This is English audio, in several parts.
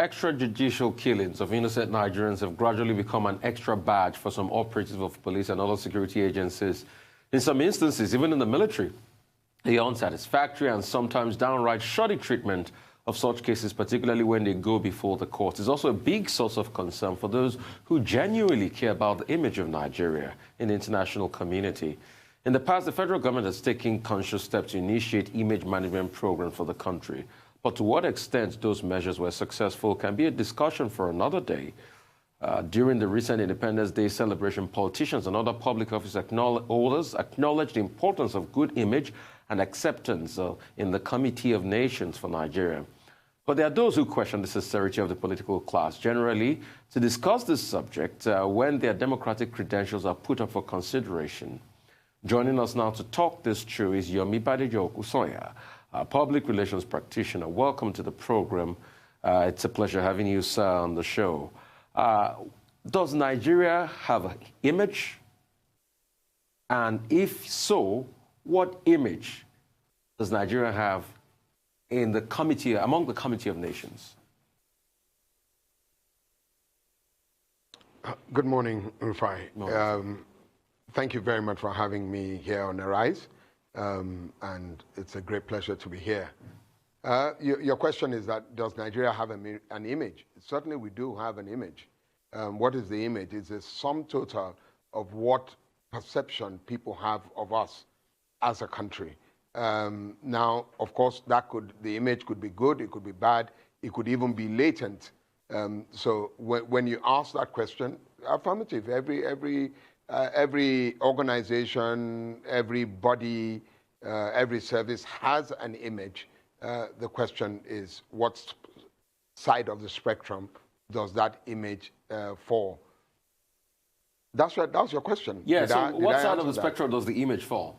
extrajudicial killings of innocent Nigerians have gradually become an extra badge for some operatives of police and other security agencies. In some instances, even in the military, the unsatisfactory and sometimes downright shoddy treatment of such cases, particularly when they go before the courts, is also a big source of concern for those who genuinely care about the image of Nigeria in the international community. In the past, the federal government has taken conscious steps to initiate image management programs for the country. But to what extent those measures were successful can be a discussion for another day. During the recent Independence Day celebration, politicians and other public office holders acknowledged the importance of good image and acceptance in the Committee of Nations for Nigeria. But there are those who question the sincerity of the political class generally to discuss this subject when their democratic credentials are put up for consideration. Joining us now to talk this through is Yomi Badejo-Okusanya, a public relations practitioner. Welcome to the program. It's a pleasure having you, sir, on the show. Does Nigeria have an image? And if so, what image does Nigeria have in the committee, among the Committee of Nations? Good morning, Rufai. Thank you very much for having me here on Arise, and it's a great pleasure to be here. Your question is that, does Nigeria have an image? Certainly we do have an image. What is the image? It's a sum total of what perception people have of us as a country. Now, of course, the image could be good, it could be bad, it could even be latent. So when you ask that question, affirmative. Every organization, every body, every service has an image. The question is, what side of the spectrum does that image fall? That's your question. Yeah, what side of the spectrum does the image fall?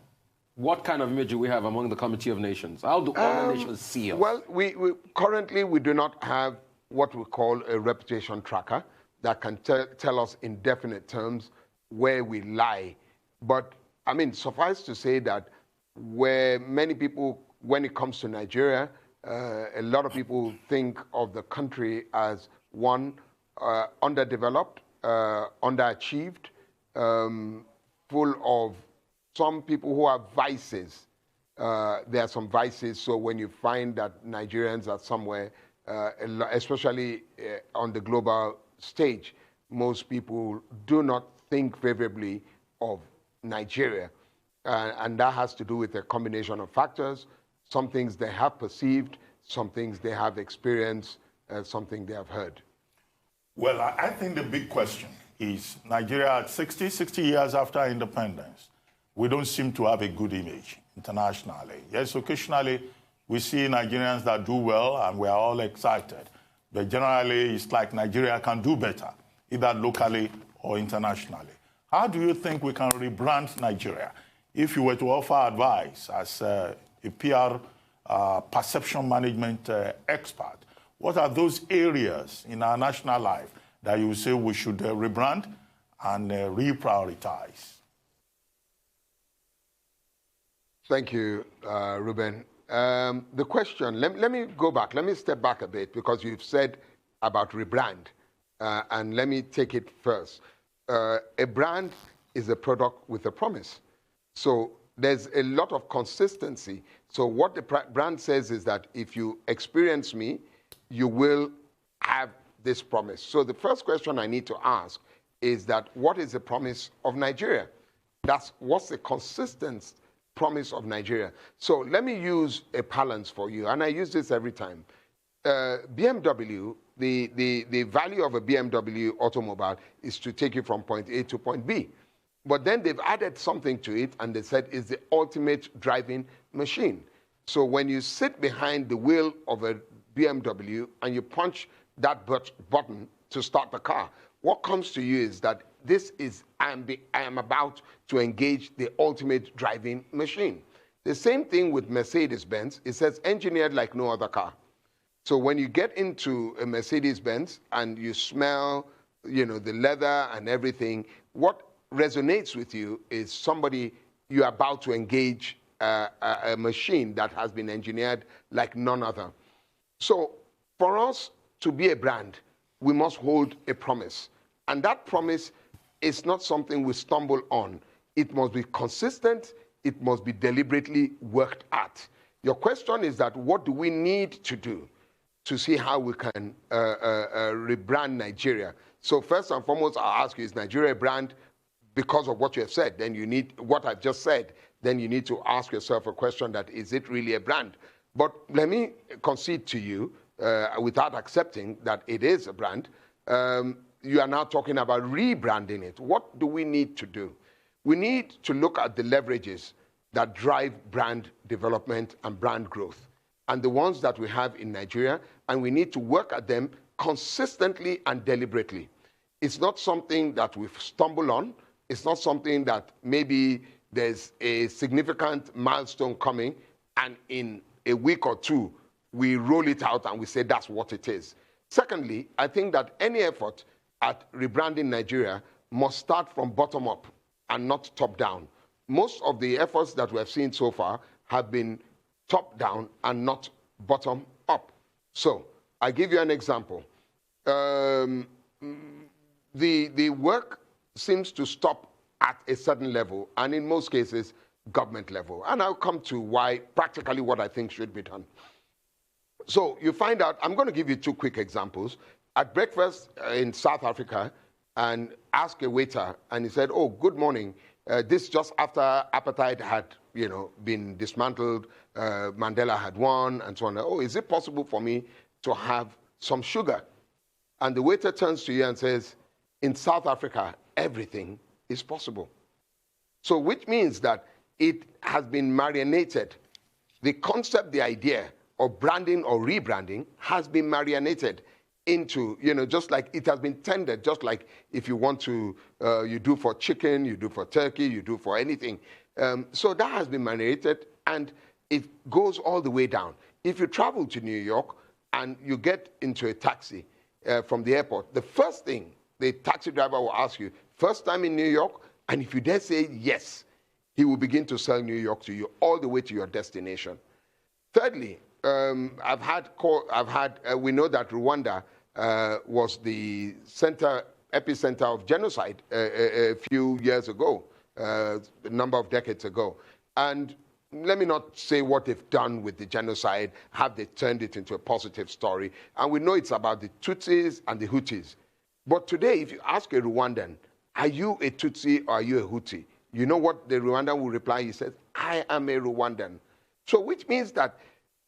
What kind of image do we have among the Committee of Nations? How do other nations see us? Well, currently we do not have what we call a reputation tracker that can tell us in definite terms where we lie. But, I mean, suffice to say that where many people, when it comes to Nigeria, a lot of people think of the country as one, underdeveloped, underachieved, full of some people who have vices. There are some vices, so when you find that Nigerians are somewhere, especially on the global stage, most people do not think favorably of Nigeria. And that has to do with a combination of factors. Some things they have perceived, some things they have experienced, something they have heard. Well, I think the big question is Nigeria at 60 years after independence, we don't seem to have a good image internationally. Yes, occasionally we see Nigerians that do well and we are all excited. But generally it's like Nigeria can do better, either locally or internationally. How do you think we can rebrand Nigeria? If you were to offer advice as a PR perception management expert, what are those areas in our national life that you would say we should rebrand and reprioritize? Thank you, Ruben. The question, let me go back. Let me step back a bit because you've said about rebrand. And let me take it first. A brand is a product with a promise. So there's a lot of consistency. So what the brand says is that if you experience me, you will have this promise. So the first question I need to ask is that what is the promise of Nigeria? What's the consistent promise of Nigeria? So let me use a balance for you, and I use this every time. BMW, the value of a BMW automobile is to take you from point A to point B. But then they've added something to it, and they said it's the ultimate driving machine. So when you sit behind the wheel of a BMW and you punch that button to start the car, what comes to you is that I am about to engage the ultimate driving machine. The same thing with Mercedes-Benz. It says engineered like no other car. So when you get into a Mercedes-Benz and you smell, the leather and everything, what resonates with you is somebody you're about to engage a machine that has been engineered like none other. So for us, to be a brand, we must hold a promise. And that promise is not something we stumble on. It must be consistent. It must be deliberately worked at. Your question is that what do we need to do to see how we can rebrand Nigeria? So first and foremost, I'll ask you, is Nigeria a brand? Because of what you have said, then you need, what I've just said, then you need to ask yourself a question that, is it really a brand? But let me concede to you, without accepting that it is a brand, you are now talking about rebranding it. What do we need to do? We need to look at the leverages that drive brand development and brand growth, and the ones that we have in Nigeria, and we need to work at them consistently and deliberately. It's not something that we've stumbled on. It's not something that maybe there's a significant milestone coming and in a week or two, we roll it out and we say that's what it is. Secondly, I think that any effort at rebranding Nigeria must start from bottom up and not top down. Most of the efforts that we have seen so far have been top down and not bottom up. So I give you an example. The work seems to stop at a certain level, and in most cases, government level. And I'll come to why, practically what I think should be done. So you find out, I'm going to give you two quick examples. At breakfast in South Africa, and ask a waiter, and he said, oh, good morning. This just after apartheid had, been dismantled, Mandela had won, and so on. Oh, is it possible for me to have some sugar? And the waiter turns to you and says, in South Africa, everything is possible. So which means that it has been marinated. The concept, the idea of branding or rebranding has been marinated into, just like it has been tended, just like if you want to, you do for chicken, you do for turkey, you do for anything. So that has been marinated, and it goes all the way down. If you travel to New York and you get into a taxi from the airport, the first thing the taxi driver will ask you, first time in New York, and if you dare say yes, he will begin to sell New York to you all the way to your destination. Thirdly, we know that Rwanda was the epicenter of genocide a few years ago, a number of decades ago. And let me not say what they've done with the genocide, have they turned it into a positive story. And we know it's about the Tutsis and the Hutus. But today, if you ask a Rwandan, are you a Tutsi or are you a Hutu? You know what the Rwandan will reply? He says, I am a Rwandan. So which means that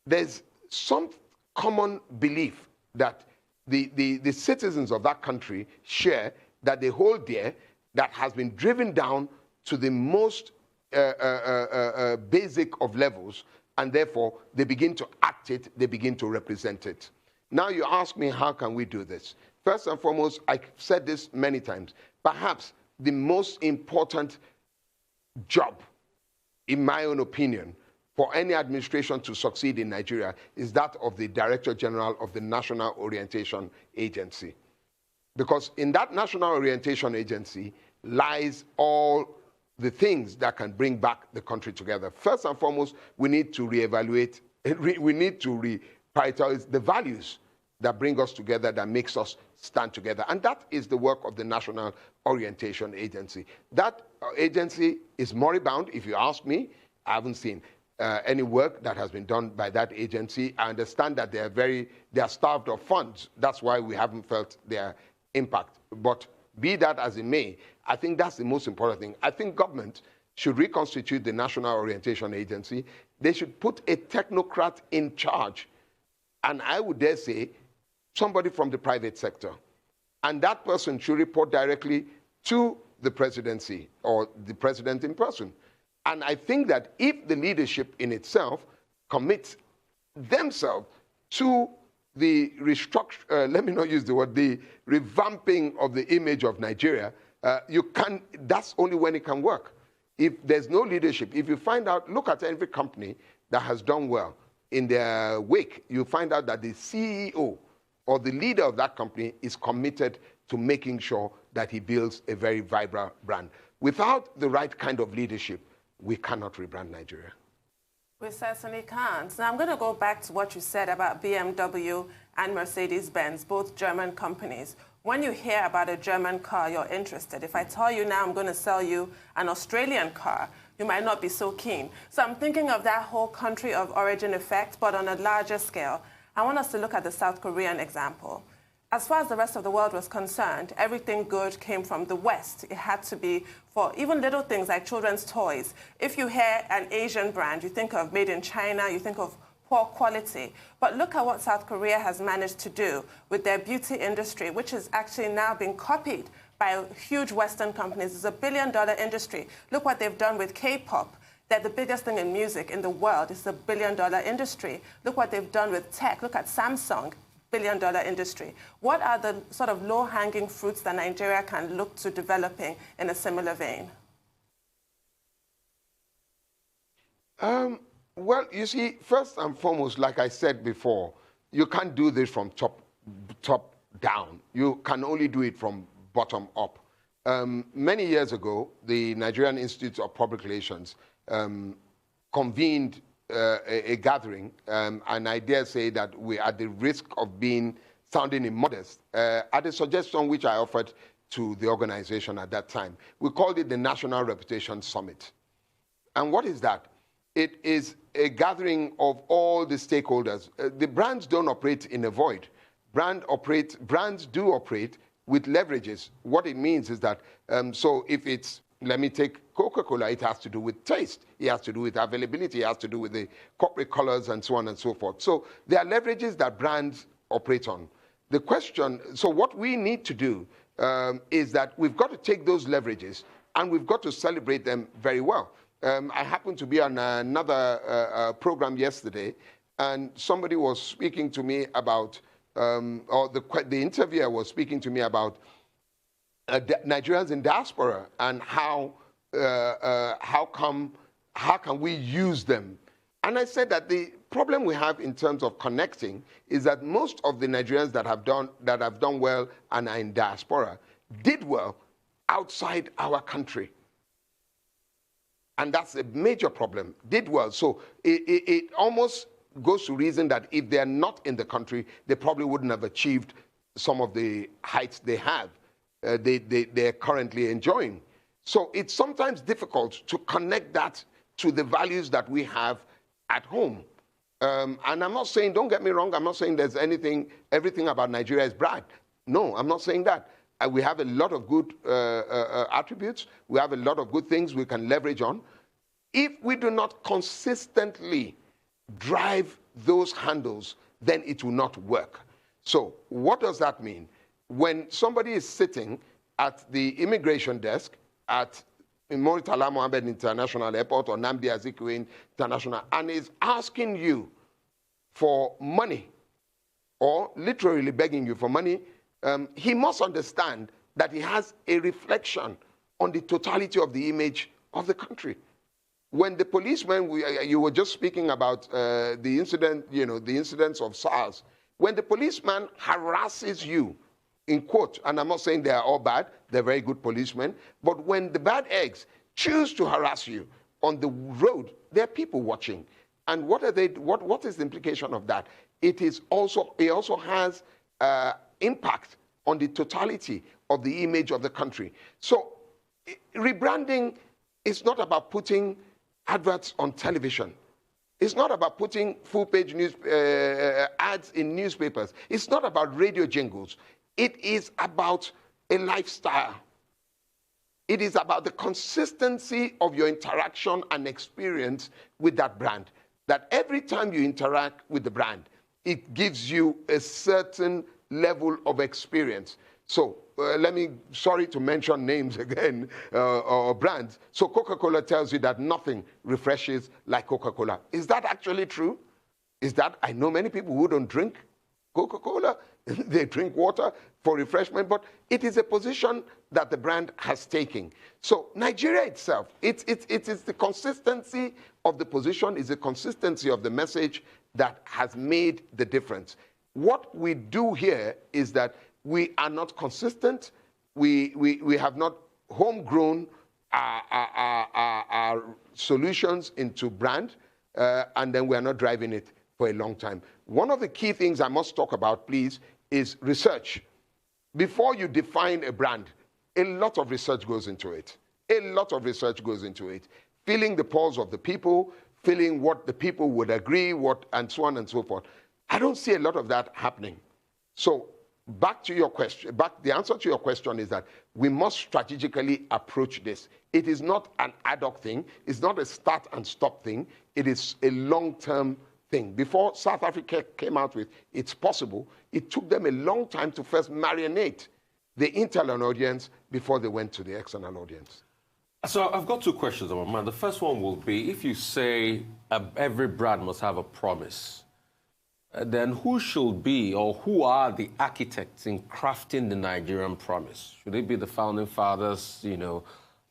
there's some common belief that the citizens of that country share, that they hold dear, that has been driven down to the most basic of levels, and therefore they begin to act it, they begin to represent it. Now you ask me, how can we do this? First and foremost, I've said this many times, perhaps the most important job, in my own opinion, for any administration to succeed in Nigeria is that of the Director General of the National Orientation Agency. Because in that National Orientation Agency lies all the things that can bring back the country together. First and foremost, we need to reevaluate, we need to prioritize the values that bring us together, that makes us stand together. And that is the work of the National Orientation Agency. That agency is moribund, if you ask me. I haven't seen any work that has been done by that agency. I understand that they are starved of funds. That's why we haven't felt their impact. But be that as it may, I think that's the most important thing. I think government should reconstitute the National Orientation Agency. They should put a technocrat in charge. And I would dare say, somebody from the private sector. And that person should report directly to the presidency or the president in person. And I think that if the leadership in itself commits themselves to the let me not use the word, the revamping of the image of Nigeria, that's only when it can work. If there's no leadership, if you find out, look at every company that has done well, in their wake, you find out that the CEO or the leader of that company is committed to making sure that he builds a very vibrant brand. Without the right kind of leadership, we cannot rebrand Nigeria. We certainly can't. Now, I'm going to go back to what you said about BMW and Mercedes-Benz, both German companies. When you hear about a German car, you're interested. If I tell you now I'm going to sell you an Australian car, you might not be so keen. So I'm thinking of that whole country of origin effect, but on a larger scale. I want us to look at the South Korean example. As far as the rest of the world was concerned, everything good came from the West. It had to be for even little things like children's toys. If you hear an Asian brand, you think of made in China, you think of poor quality. But look at what South Korea has managed to do with their beauty industry, which is actually now being copied by huge Western companies. It's a billion-dollar industry. Look what they've done with K-pop. They're the biggest thing in music in the world. It's a billion-dollar industry. Look what they've done with tech. Look at Samsung. Billion-dollar industry. What are the sort of low-hanging fruits that Nigeria can look to developing in a similar vein? Well, you see, first and foremost, like I said before, you can't do this from top down. You can only do it from bottom up. Many years ago, the Nigerian Institute of Public Relations convened a gathering, and I dare say that we are at the risk of sounding immodest, at a suggestion which I offered to the organization at that time. We called it the National Reputation Summit. And what is that? It is a gathering of all the stakeholders. The brands don't operate in a void. Brands do operate with leverages. What it means is that, so if it's, let me take Coca-Cola, it has to do with taste. It has to do with availability. It has to do with the corporate colors and so on and so forth. So there are leverages that brands operate on. The question, so what we need to do is that we've got to take those leverages and we've got to celebrate them very well. I happened to be on another program yesterday, and somebody was speaking to me about, or the interviewer was speaking to me about Nigerians in diaspora and how can we use them? And I said that the problem we have in terms of connecting is that most of the Nigerians that have done well and are in diaspora did well outside our country. And that's a major problem. Did well. So it almost goes to reason that if they're not in the country, they probably wouldn't have achieved some of the heights they have. They're currently enjoying. So it's sometimes difficult to connect that to the values that we have at home. And I'm not saying, don't get me wrong, I'm not saying there's everything about Nigeria is bad. No, I'm not saying that. We have a lot of good attributes. We have a lot of good things we can leverage on. If we do not consistently drive those handles, then it will not work. So what does that mean? When somebody is sitting at the immigration desk at Murtala Mohammed International Airport or Nnamdi Azikiwe International and is asking you for money or literally begging you for money, he must understand that he has a reflection on the totality of the image of the country. When the policemen, you were just speaking about the incident, the incidents of SARS. When the policeman harasses you, in quote, and I'm not saying they are all bad, they're very good policemen, but when the bad eggs choose to harass you on the road, there are people watching. And what is the implication of that? It also has impact on the totality of the image of the country. So rebranding is not about putting adverts on television. It's not about putting full-page ads in newspapers. It's not about radio jingles. It is about a lifestyle. It is about the consistency of your interaction and experience with that brand. That every time you interact with the brand, it gives you a certain level of experience. So sorry to mention names again, or brands. So Coca-Cola tells you that nothing refreshes like Coca-Cola. Is that actually true? I know many people who don't drink Coca-Cola. They drink water for refreshment, but it is a position that the brand has taken. So Nigeria itself, it is the consistency of the position, is the consistency of the message that has made the difference. What we do here is that we are not consistent. We have not homegrown our solutions into brand. and then we are not driving it for a long time. One of the key things I must talk about, please, is research. Before you define a brand, a lot of research goes into it. A lot of research goes into it. Feeling the pulse of the people, feeling what the people would agree, and so on and so forth. I don't see a lot of that happening. So back to your question, the answer to your question is that we must strategically approach this. It is not an ad hoc thing. It's not a start and stop thing. It is a long-term thing. Before South Africa came out with It's Possible, it took them a long time to first marinate the internal audience before they went to the external audience. So I've got two questions on my mind. The first one will be, if you say every brand must have a promise, then who should be or who are the architects in crafting the Nigerian promise? Should it be the founding fathers, that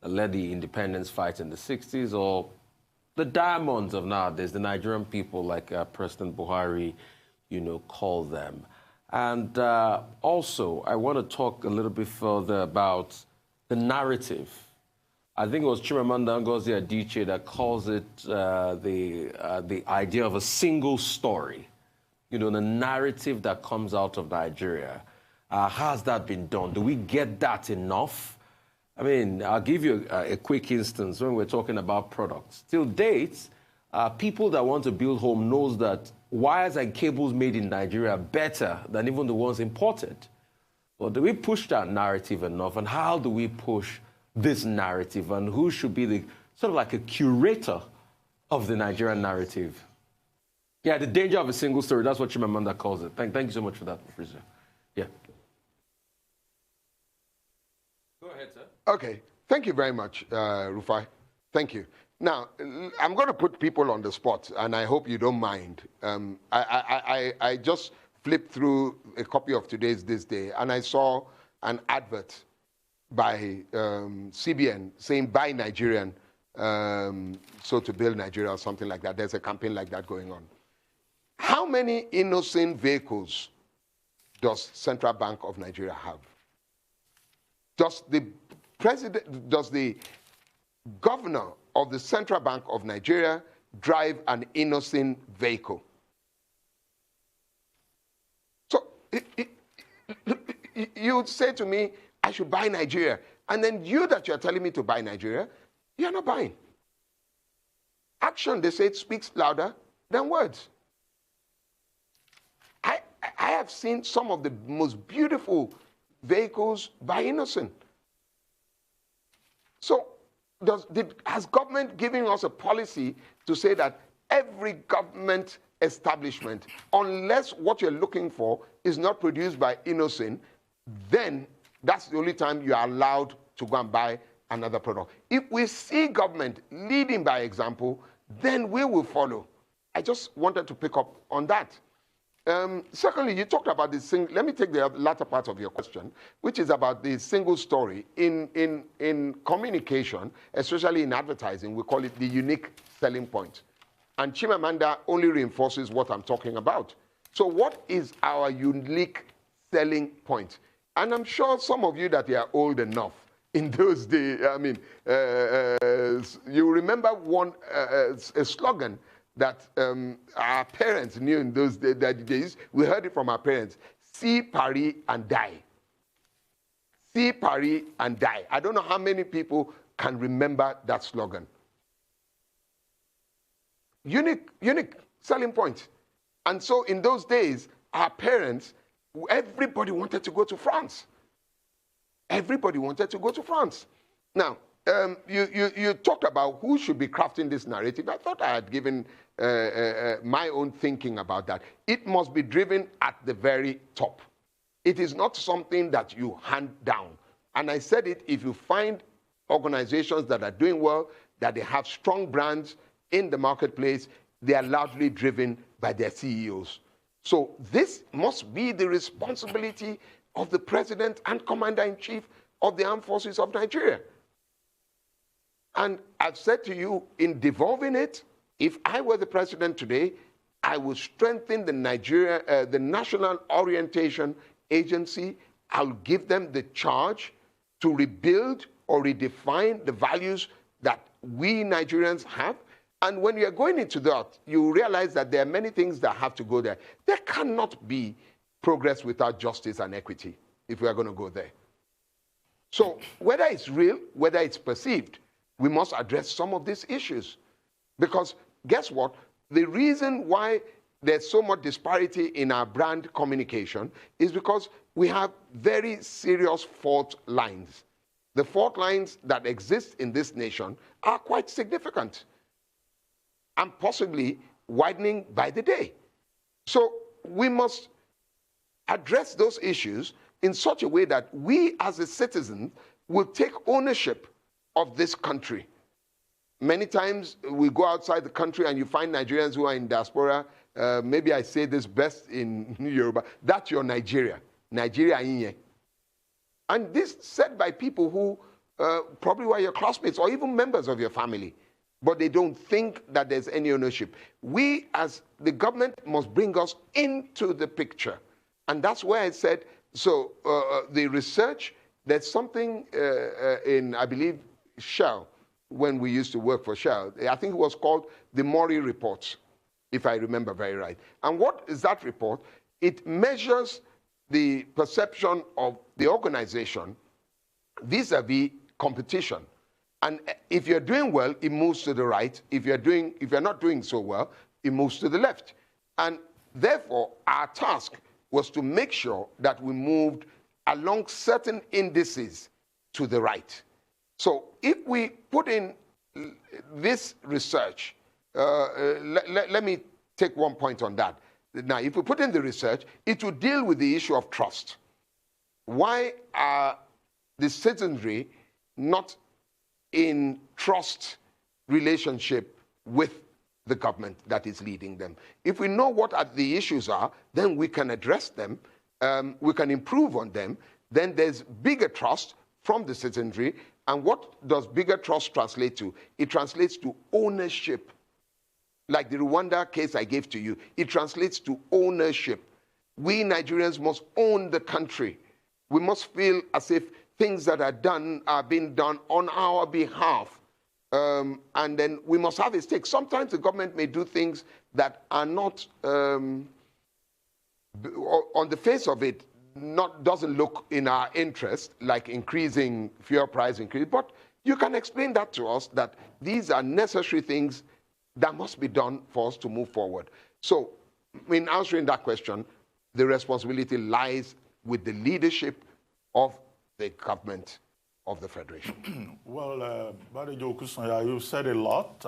led the independence fight in the 60s, or the diamonds of nowadays, the Nigerian people, like President Buhari, call them? And also, I want to talk a little bit further about the narrative. I think it was Chimamanda Ngozi Adichie that calls it the idea of a single story. The narrative that comes out of Nigeria. Has that been done? Do we get that enough? I mean, I'll give you a quick instance when we're talking about products. Till date, people that want to build home knows that wires and cables made in Nigeria are better than even the ones imported. Well, do we push that narrative enough? And how do we push this narrative? And who should be the sort of like a curator of the Nigerian narrative? Yeah, the danger of a single story. That's what Chimamanda calls it. Thank you so much for that, Professor. Yeah. Go ahead, sir. Okay. Thank you very much, Rufai. Thank you. Now, I'm going to put people on the spot, and I hope you don't mind. I just flipped through a copy of today's This Day, and I saw an advert by CBN saying, "Buy Nigerian, so to build Nigeria," or something like that. There's a campaign like that going on. How many innocent vehicles does Central Bank of Nigeria have? Does the governor of the Central Bank of Nigeria drive an innocent vehicle? So you would say to me, I should buy Nigeria. And then you're telling me to buy Nigeria, you're not buying. Action, they say, it speaks louder than words. I have seen some of the most beautiful vehicles by innocent. So has government given us a policy to say that every government establishment, unless what you're looking for is not produced by innocent, then that's the only time you are allowed to go and buy another product? If we see government leading by example, then we will follow. I just wanted to pick up on that. Secondly, you talked about this thing. Let me take the latter part of your question, which is about the single story. In communication, especially in advertising, we call it the unique selling point. And Chimamanda only reinforces what I'm talking about. So what is our unique selling point? And I'm sure some of you that are old enough in those days, I mean, you remember a slogan that our parents knew in those days. We heard it from our parents: see Paris and die. See Paris and die. I don't know how many people can remember that slogan. Unique selling point. And so in those days, our parents, everybody wanted to go to France. Everybody wanted to go to France. Now, you talked about who should be crafting this narrative. I thought I had given my own thinking about that. It must be driven at the very top. It is not something that you hand down. And I said it, if you find organizations that are doing well, that they have strong brands in the marketplace, they are largely driven by their CEOs. So this must be the responsibility of the President and Commander-in-Chief of the Armed Forces of Nigeria. And I've said to you, in devolving it, if I were the president today, I would strengthen the National Orientation Agency. I'll give them the charge to rebuild or redefine the values that we Nigerians have. And when you're going into that, you realize that there are many things that have to go there. There cannot be progress without justice and equity if we are going to go there. So whether it's real, whether it's perceived, we must address some of these issues. Because guess what? The reason why there's so much disparity in our brand communication is because we have very serious fault lines. The fault lines that exist in this nation are quite significant and possibly widening by the day. So we must address those issues in such a way that we as a citizen will take ownership of this country. Many times we go outside the country and you find Nigerians who are in diaspora. Maybe I say this best in Yoruba. That's your Nigeria. Nigeria inye. And this said by people who probably were your classmates or even members of your family, but they don't think that there's any ownership. We as the government must bring us into the picture. And that's where I said, so the research, there's something in, I believe, Shell, when we used to work for Shell. I think it was called the Mori Report, if I remember very right. And what is that report? It measures the perception of the organization vis-a-vis competition. And if you're doing well, it moves to the right. If you're not doing so well, it moves to the left. And therefore, our task was to make sure that we moved along certain indices to the right. So if we put in this research, let me take one point on that. Now, if we put in the research, it will deal with the issue of trust. Why are the citizenry not in trust relationship with the government that is leading them? If we know what the issues are, then we can address them, we can improve on them, then there's bigger trust from the citizenry. And what does bigger trust translate to? It translates to ownership. Like the Rwanda case I gave to you, it translates to ownership. We Nigerians must own the country. We must feel as if things that are being done on our behalf. And then we must have a stake. Sometimes the government may do things that are not, on the face of it, doesn't look in our interest, like increasing fuel price increase. But you can explain that to us, that these are necessary things that must be done for us to move forward. So in answering that question, the responsibility lies with the leadership of the government of the Federation. Well, Badejo-Okusanya, you've said a lot,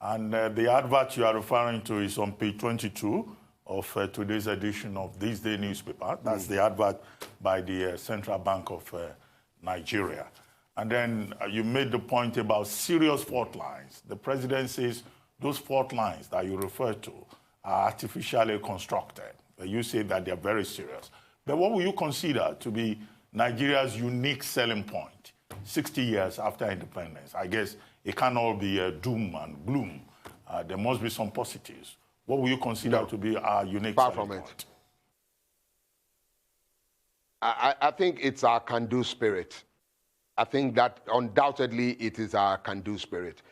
and the advert you are referring to is on page 22 of today's edition of This Day newspaper. That's the advert by the Central Bank of Nigeria. And then you made the point about serious fault lines. The president says those fault lines that you refer to are artificially constructed. You say that they're very serious. But what will you consider to be Nigeria's unique selling point 60 years after independence? I guess it can't all be doom and gloom. There must be some positives. What will you consider to be our unique selling point? I think it's our can-do spirit. I think that undoubtedly it is our can-do spirit.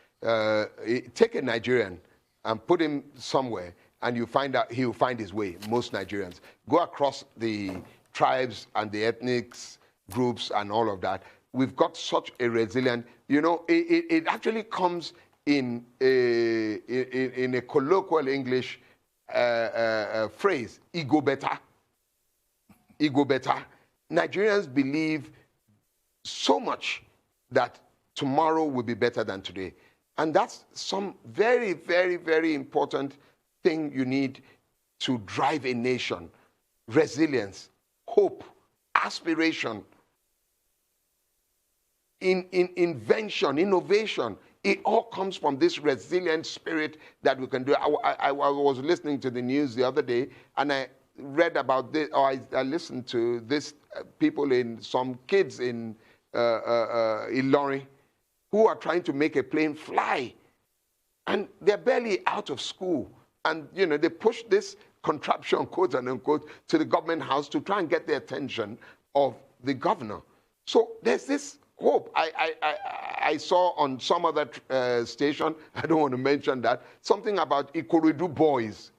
Take a Nigerian and put him somewhere, and you find out he will find his way. Most Nigerians go across the tribes and the ethnic groups and all of that. We've got such a resilient. You know, it actually comes in a colloquial English phrase: "Ego better." Ego better. Nigerians believe so much that tomorrow will be better than today. And that's some very, very, very important thing you need to drive a nation. Resilience, hope, aspiration, invention, innovation. It all comes from this resilient spirit that we can do. I was listening to the news the other day, and I read about this, or I listened to this, some kids in Ilorin who are trying to make a plane fly. And they're barely out of school. And, you know, they push this contraption, quote and unquote, to the government house to try and get the attention of the governor. So there's this hope. I saw on some other station, I don't want to mention that, something about Ikorodu boys.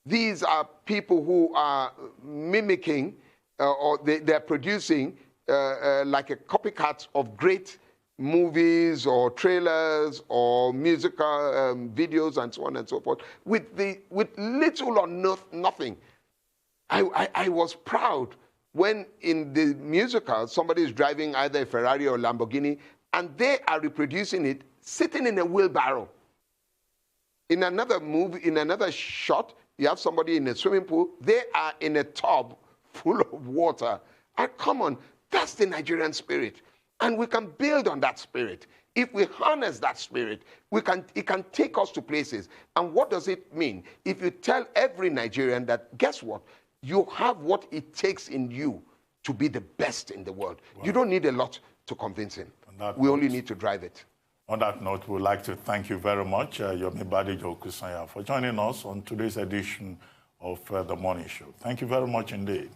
These are people who are mimicking or they're producing like a copycat of great movies or trailers or musical videos and so on and so forth with little or nothing. I was proud when in the musical somebody is driving either a Ferrari or Lamborghini and they are reproducing it sitting in a wheelbarrow. In another movie, in another shot, you have somebody in a swimming pool. They are in a tub full of water. And come on, that's the Nigerian spirit. And we can build on that spirit. If we harness that spirit, it can take us to places. And what does it mean? If you tell every Nigerian that, guess what? You have what it takes in you to be the best in the world. Wow. You don't need a lot to convince him. We only need to drive it. On that note, we'd like to thank you very much, Yomi Badejo-Okusanya, for joining us on today's edition of The Morning Show. Thank you very much indeed.